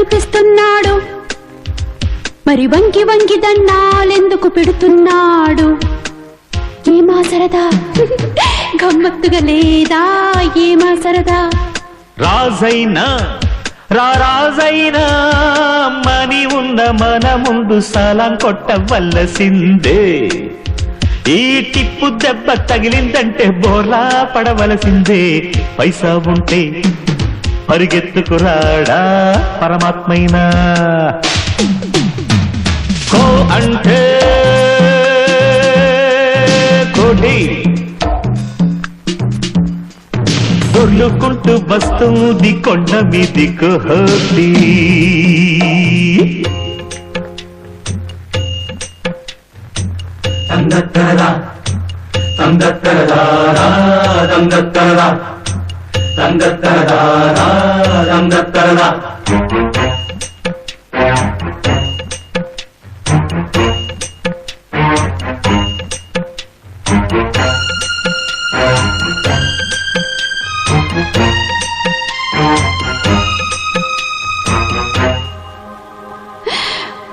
కనిపిస్తున్నాడు, మరి వంగి వంగి దండాలెందుకు పెడుతున్నాడు? ఏమా సరదా గమ్మత్తుగా లేదా? ఏమా సరదా? రాజైనా రాజైనా మని ఉన్న మన ముందు సలాం కొట్టవలసిందే. ఈ టిప్పు దెబ్బ తగిలిందంటే బోర్లా పడవలసిందే. పైసా ఉంటే పరిగెత్తుకురాడా పరమాత్మైనా. కో అంటే కోటి దొర్లుకుంటూ వస్తుంది కొండ మీది కోటి. తందత్తరా తందత్తరా తందత్తరా తందత్తరా తందత్తరా.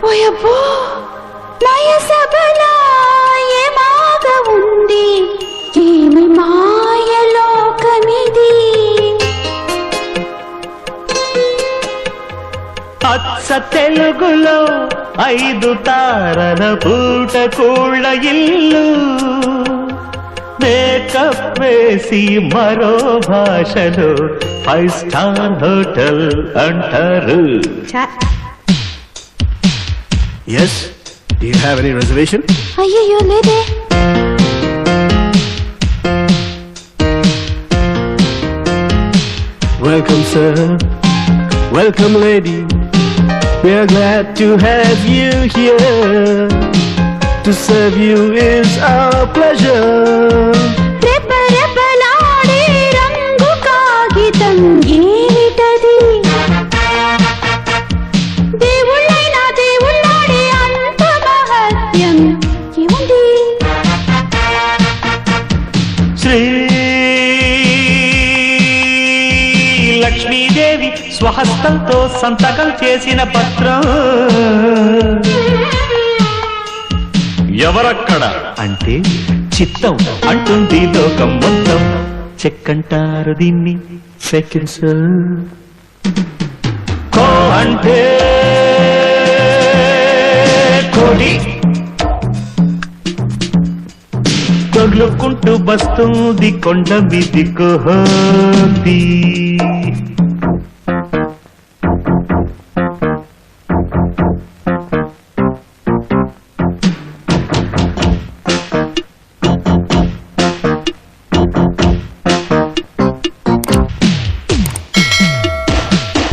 ఓయబ్బో మాయ సబలా ఏమాగ ఉంది, ఏమి మాయలోకమిది. అచ్చ తెలుగులో 5 తారల పూట కూళ్ళ ఇల్లు, మేకప్ వేసి మరో భాషలో 5 స్టార్ హోటల్ అంటారు. Yes? Do you have any reservation? అయ్యయ్యో లేదే. Welcome, sir. Welcome, lady. We are glad to have you here. To serve you is our pleasure. రెప రెపలాడే రంగు కాగితం ఏమిటది? దేవుళ్ళైనా దేవుళ్ళాడే అంత మహత్యం ఏముంది? శ్రీ లక్ష్మీదేవి స్వహస్తంతో సంతకం చేసిన పత్రం. ఎవరక్కడ అంటే చిత్తం అంటుంది లోకం మొత్తం. చెక్కంటారు దీన్ని సెకండ్స్. కో అంటే కోడి దొర్లుకుంటూ వస్తుంది కొండ మీది కోటి.